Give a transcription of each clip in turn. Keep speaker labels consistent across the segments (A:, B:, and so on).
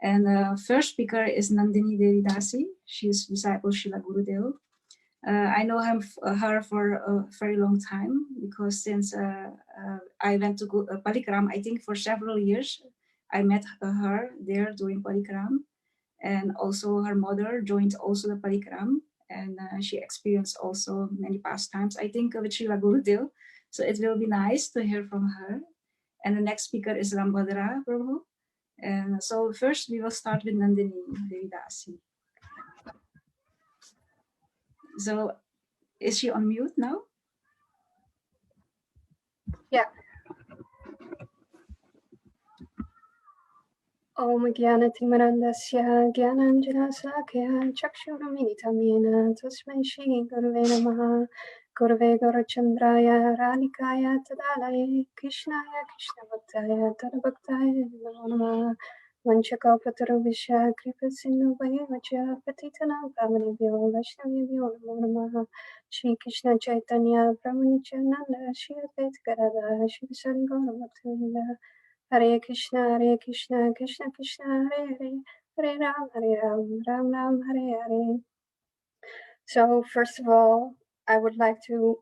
A: And the first speaker is Nandini Devidasi. She is disciple Srila Gurudeva. I know her for a very long time because since I went to Palikram, I think for several years, I met her there doing Palikram. And also her mother joined also the Palikram, and she experienced also many pastimes, I think, with Srila Gurudeva. So it will be nice to hear from her. And the next speaker is Rambhadra Prabhu. And so first we will start with Nandini Devidasi. So is she on mute now?
B: Yeah. Om Jnana-timirandasya Jnananjana-salakaya Chakshurumilitamena Tasmai Shri Gurave Namaha Gurave Gaurachandraya Radhikaya Tadalaya Krishnaya Krishna Bhaktaya Tadabhaktaya Namo Namaha Vanchakalpatarubhisya Kripa Sindhu Bhayavacha Patitanam Pavanebhyo Vaishnavibhyo Namo Namaha Shri Krishna Chaitanya Brahmanichyananda Shri Advaita Gadadhara Shri Sari Gaura Bhaktivinoda Hare Krishna, Krishna Krishna, Hare Hare, Hare Ram, Ram Ram, Hare Hare. So first of all, I would like to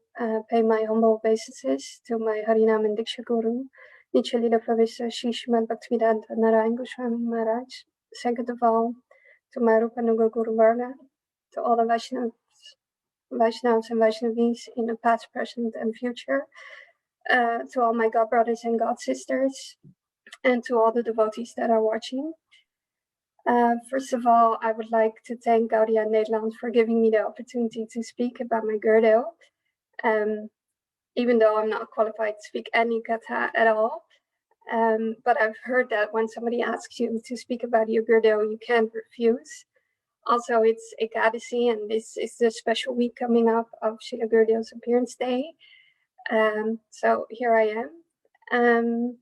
B: pay my humble obeisances to my Harinam and Diksha Guru, Nichalila Pravista Shri Srimati Bhaktivedanta Narayana Gosvami Maharaj. Second of all, to my Rupanuga Guru Varga, to all the Vaishnavas and Vaishnavis in the past, present, and future, to all my God brothers and God sisters, and to all the devotees that are watching. First of all, I would like to thank Gaudiya Nederland for giving me the opportunity to speak about my Gurudeva. Even though I'm not qualified to speak any Katha at all, but I've heard that when somebody asks you to speak about your Gurudeva, you can't refuse. Also, it's Ekadasi, and this is the special week coming up of Srila Gurudeva's appearance day. So here I am.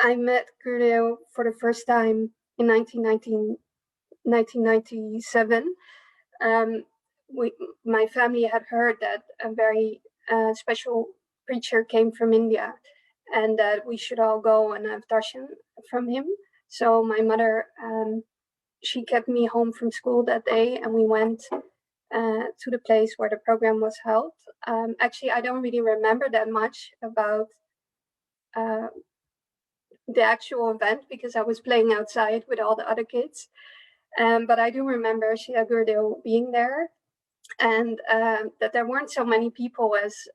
B: I met Gurudeva for the first time in 1997. My family had heard that a very special preacher came from India and that we should all go and have darshan from him. So my mother, she kept me home from school that day, and we went to the place where the program was held. Actually, I don't really remember that much about the actual event because I was playing outside with all the other kids. But I do remember Srila Gurudeva being there, and that there weren't so many people as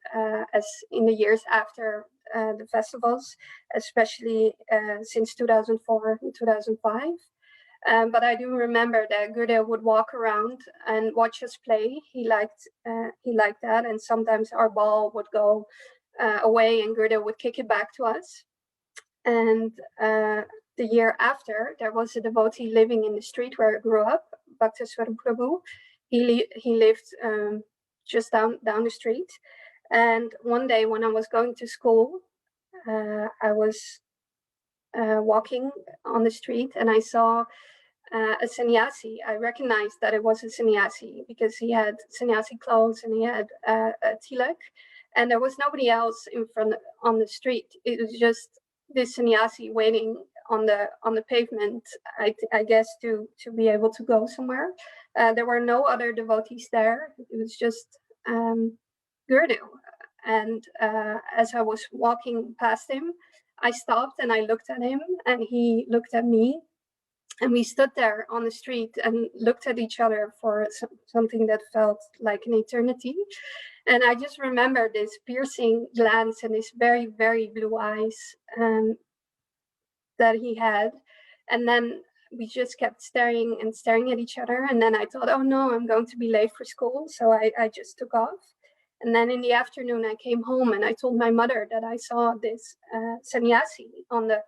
B: in the years after the festivals, especially since 2004 and 2005. But I do remember that Gurudeva would walk around and watch us play. He liked that, and sometimes our ball would go away, and Gurudeva would kick it back to us. And the year after, there was a devotee living in the street where I grew up, Bhaktaswarup Prabhu. He lived just down the street. And one day when I was going to school, I was walking on the street and I saw a sannyasi. I recognized that it was a sannyasi because he had sannyasi clothes and he had a tilak. And there was nobody else in front on the street. It was just this sannyasi waiting on the pavement, I guess, to be able to go somewhere. There were no other devotees there. It was just Gurudeva. And as I was walking past him, I stopped and I looked at him and he looked at me. And we stood there on the street and looked at each other for something that felt like an eternity. And I just remember this piercing glance and his very, very blue eyes that he had. And then we just kept staring at each other. And then I thought, oh no, I'm going to be late for school. So I just took off. And then in the afternoon, I came home and I told my mother that I saw this sannyasi on the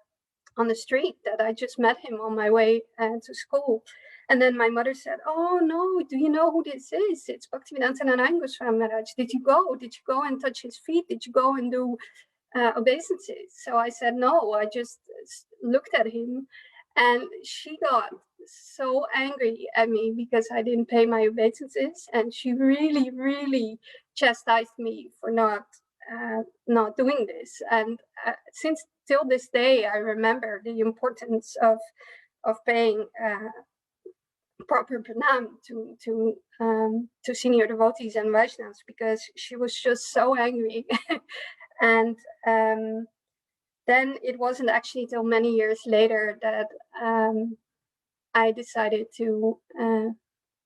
B: street, that I just met him on my way to school. And then my mother said, oh no, do you know who this is? It's Bhaktivedanta Narayana Gosvami Maharaj. Did you go and touch his feet? Did you go and do obeisances? So I said, no, I just looked at him. And she got so angry at me because I didn't pay my obeisances. And she really, really chastised me for not doing this. And since till this day, I remember the importance of paying proper pranam to senior devotees and Vaishnavas, because she was just so angry. And then it wasn't actually till many years later that I decided to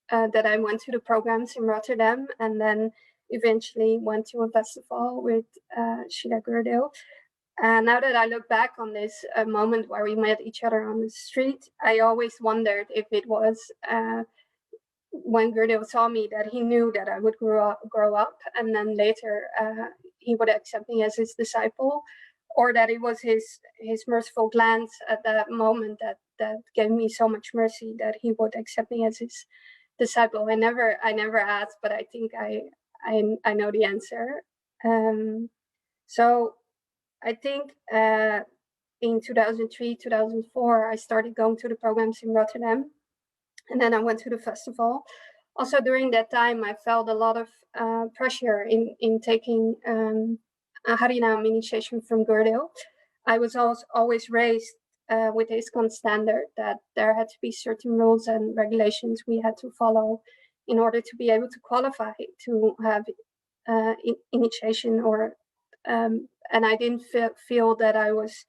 B: that I went to the programs in Rotterdam, and then eventually went to a festival with Srila Gurudeva. And now that I look back on this moment where we met each other on the street, I always wondered if it was when Gurudeva saw me that he knew that I would grow up, and then later he would accept me as his disciple, or that it was his merciful glance at that moment that gave me so much mercy that he would accept me as his disciple. I never asked, but I think I know the answer. So I think in 2003, 2004, I started going to the programs in Rotterdam, and then I went to the festival. Also during that time, I felt a lot of pressure in taking a Harinam initiation from Gurudeva. I was always raised with the ISKCON standard that there had to be certain rules and regulations we had to follow in order to be able to qualify to have initiation, or and I didn't feel that I was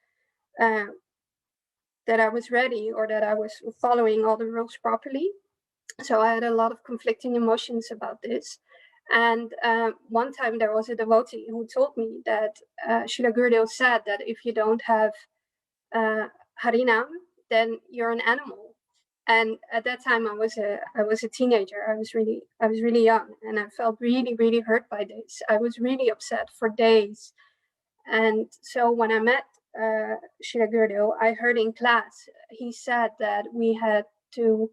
B: ready, or that I was following all the rules properly. So I had a lot of conflicting emotions about this. And one time there was a devotee who told me that Srila Gurudeva said that if you don't have Harinam, then you're an animal. And at that time I was a teenager. I was really young, and I felt really hurt by this. I was really upset for days. And so when I met Srila Gurudeva, I heard in class, he said that we had to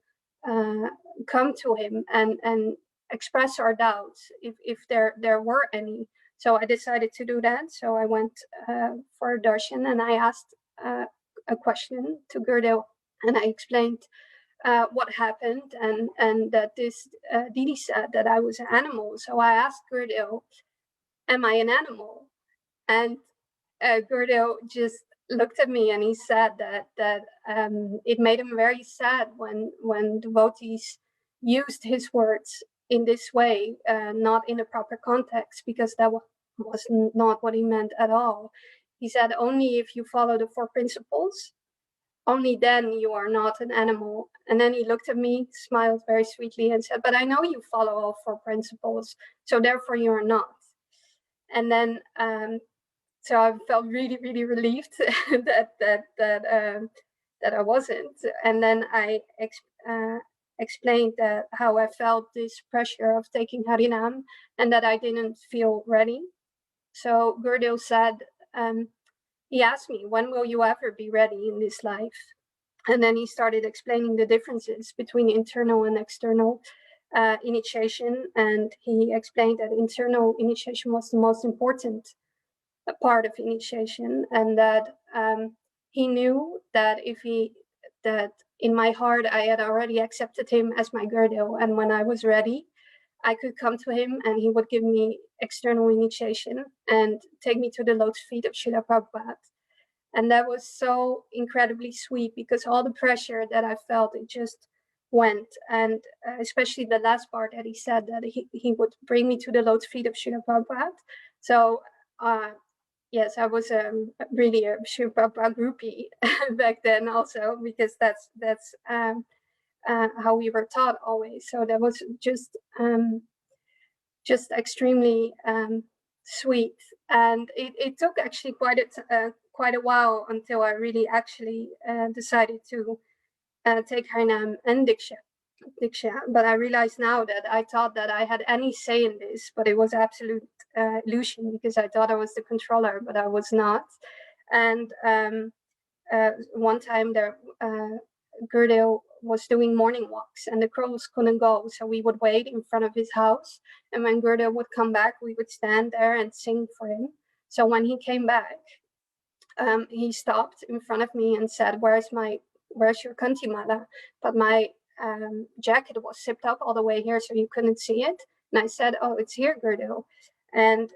B: come to him and express our doubts if there were any. So I decided to do that. So I went for a darshan, and I asked a question to Gurudeva, and I explained what happened, and that this Didi said that I was an animal. So I asked Gurudeva, am I an animal? And Gurudeva just looked at me, and he said that it made him very sad when devotees used his words in this way, not in a proper context, because that was not what he meant at all. He said, only if you follow the 4 principles, only then you are not an animal. And then he looked at me, smiled very sweetly, and said, but I know you follow all 4 principles, so therefore you are not. And then so I felt really relieved that I wasn't. And then I explained that how I felt this pressure of taking Harinam, and that I didn't feel ready. So Gurudeva said, he asked me, when will you ever be ready in this life? And then he started explaining the differences between internal and external initiation. And he explained that internal initiation was the most important part of initiation, and that he knew that that in my heart I had already accepted him as my Gurudeva, and when I was ready, I could come to him and he would give me external initiation and take me to the lotus feet of Srila Prabhupada. And that was so incredibly sweet, because all the pressure that I felt, it just went. And especially the last part that he said that he would bring me to the lotus feet of Srila Prabhupada. So yes, I was really a Srila Prabhupada groupie back then also, because that's how we were taught always. So that was just extremely sweet. And it took actually quite a while until I really actually decided to take Harinam and Diksha. But I realize now that I thought that I had any say in this, but it was absolute illusion, because I thought I was the controller, but I was not. And one time there, Gurudeva was doing morning walks, and the crows couldn't go, so we would wait in front of his house, and when Gurudeva would come back, we would stand there and sing for him. So when he came back, he stopped in front of me and said, where's your kantimala? But my jacket was zipped up all the way here, so you couldn't see it. And I said, oh, it's here, Gurudeva. And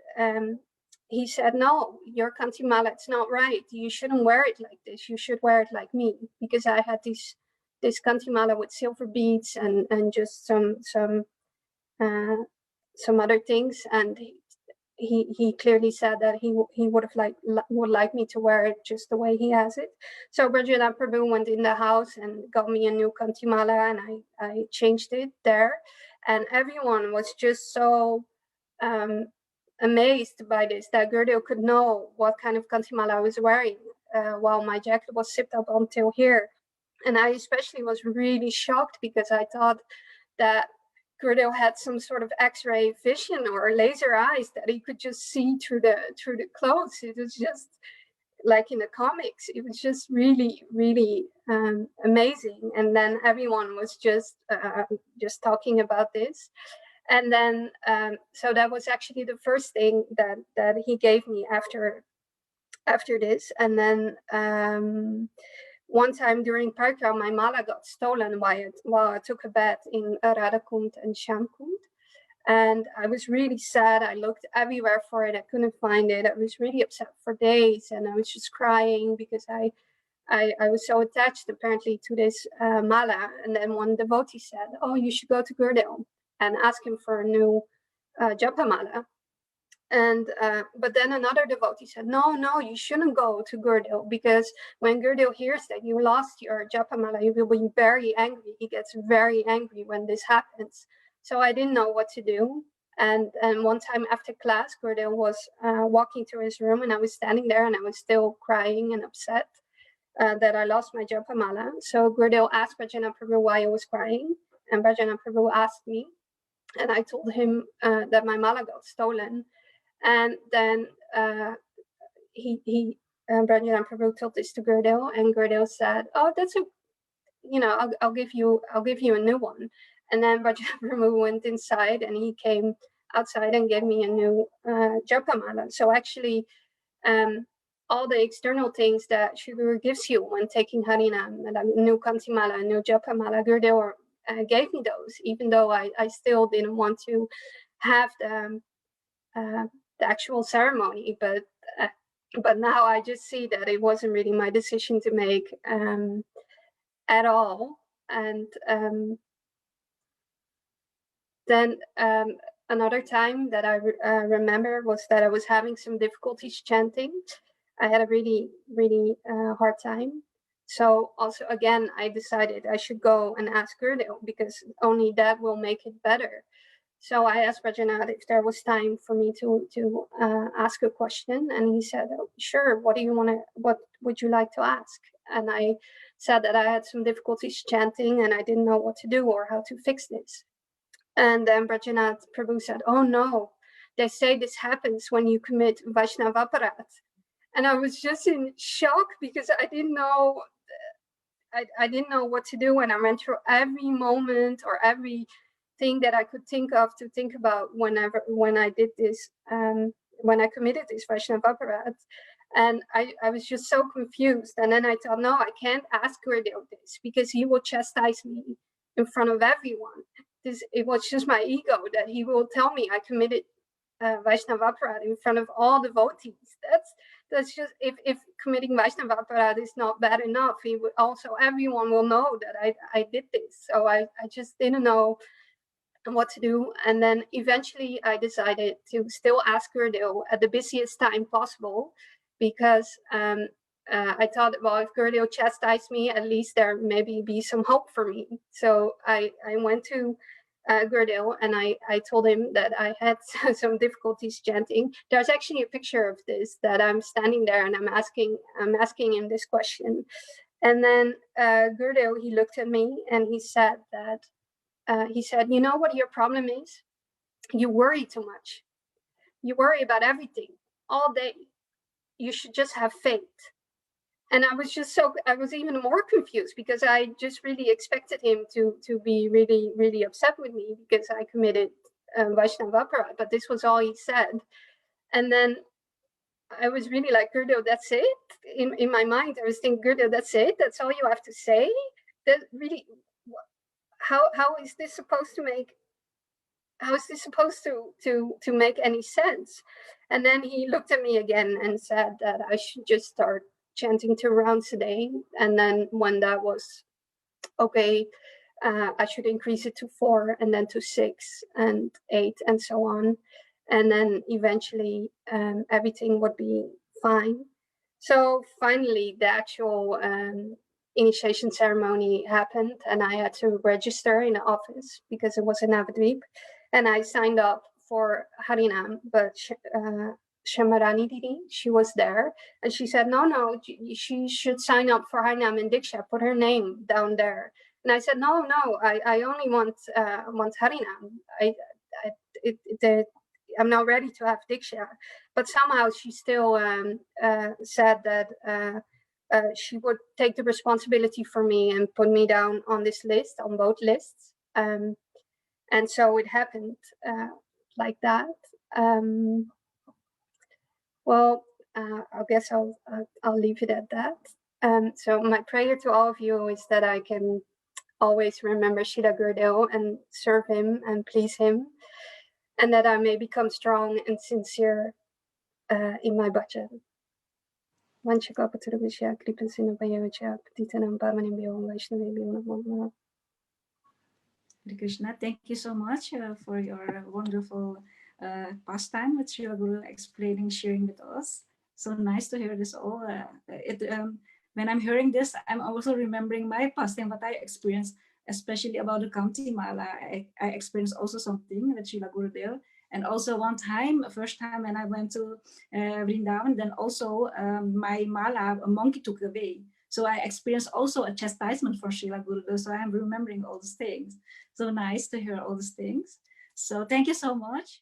B: he said, no, your Kantimala, it's not right. You shouldn't wear it like this. You should wear it like me, because I had this Kantimala with silver beads and just some other things. And he clearly said that he would like me to wear it just the way he has it. So Brajana Prabhu went in the house and got me a new Kantimala, and I changed it there. And everyone was just so amazed by this, that Gurudeva could know what kind of Kantimala I was wearing while my jacket was zipped up until here. And I especially was really shocked, because I thought that Gurudeva had some sort of X-ray vision or laser eyes, that he could just see through the clothes. It was just like in the comics. It was just really, really amazing. And then everyone was just talking about this. And then so that was actually the first thing that he gave me after this. And then one time during Parkrama, my mala got stolen while I took a bath in Radhakund and Shamkund. And I was really sad. I looked everywhere for it. I couldn't find it. I was really upset for days, and I was just crying because I was so attached apparently to this mala. And then one devotee said, oh, you should go to Gurudeva and ask him for a new japa mala. And but then another devotee said, no, you shouldn't go to Gurudeva, because when Gurudeva hears that you lost your japa mala, he will be very angry. He gets very angry when this happens. So I didn't know what to do. And one time after class, Gurudeva was walking to his room, and I was standing there, and I was still crying and upset that I lost my japa mala. So Gurudeva asked Bhajana Prabhu why I was crying, and Bhajana Prabhu asked me, and I told him that my mala got stolen. And then Bhajana Prabhu told this to Gurudeva, and Gurudeva said, "Oh, that's I'll give you a new one." And then Bhajana Prabhu went inside, and he came outside and gave me a new japa mala. So actually, all the external things that Shri Guru gives you when taking Harinam, like a new Kantimala, a new japa mala, Gurudeva gave me those, even though I still didn't want to have the actual ceremony, but now I just see that it wasn't really my decision to make at all. And then another time that I remember was that I was having some difficulties chanting. I had a really, really hard time. So also again, I decided I should go and ask Gurudeva, because only that will make it better. So I asked Rajanath if there was time for me to ask a question, and he said, oh, "Sure. What would you like to ask?" And I said that I had some difficulties chanting, and I didn't know what to do or how to fix this. And then Rajanath Prabhu said, "Oh no, they say this happens when you commit Vaishnava aparat." And I was just in shock, because I didn't know. I didn't know what to do, and I went through every moment or every thing that I could think of to think about when I did this, when I committed this Vaishnava aparat. And I was just so confused. And then I thought, no, I can't ask Gurudeva this, because he will chastise me in front of everyone. It was just my ego that he will tell me I committed Vaishnava aparat in front of all devotees. That's just, if committing Vaishnava aparat is not bad enough, he would also, everyone will know that I did this. So I just didn't know what to do. And then eventually I decided to still ask Gurudeva at the busiest time possible, because I thought, well, if Gurudeva chastised me, at least there maybe be some hope for me. So I went to Gurudeva, and I told him that I had some difficulties chanting. There's actually a picture of this, that I'm standing there and I'm asking him this question. And then Gurudeva, he looked at me and he said that, you know what your problem is? You worry too much. You worry about everything all day. You should just have faith. And I was even more confused, because I just really expected him to be really, really upset with me because I committed Vaishnava aparat, but this was all he said. And then I was really like, Gurudeva, that's it? In my mind, I was thinking, Gurudeva, that's it? That's all you have to say? That really, how is this supposed to make how is this supposed to make any sense? And then he looked at me again and said that I should just start chanting 2 rounds a day. And then when that was okay, I should increase it to 4 and then to 6 and 8 and so on. And then eventually everything would be fine. So finally, the actual initiation ceremony happened, and I had to register in the office because it was in Navadvip. And I signed up for Harinam, but Shamarani Didi, she was there, and she said, no, she should sign up for Harinam and Diksha, put her name down there. And I said, no, I only want Harinam. I'm not ready to have Diksha. But somehow she still said that she would take the responsibility for me and put me down on this list, on both lists. And so it happened like that. Well, I guess I'll leave it at that. So my prayer to all of you is that I can always remember Srila Gurudeva and serve him and please him, and that I may become strong and sincere in my bhajan.
A: Hare Krishna, thank you so much for your wonderful pastime with Srila Guru explaining, sharing with us. So nice to hear this all. When I'm hearing this, I'm also remembering my pastime, what I experienced, especially about the County Mala. I experienced also something with Srila Gurudev. And also one time, first time when I went to Vrindavan, then also my mala, a monkey took away. So I experienced also a chastisement for Srila Gurudev. So I'm remembering all these things. So nice to hear all these things. So thank you so much.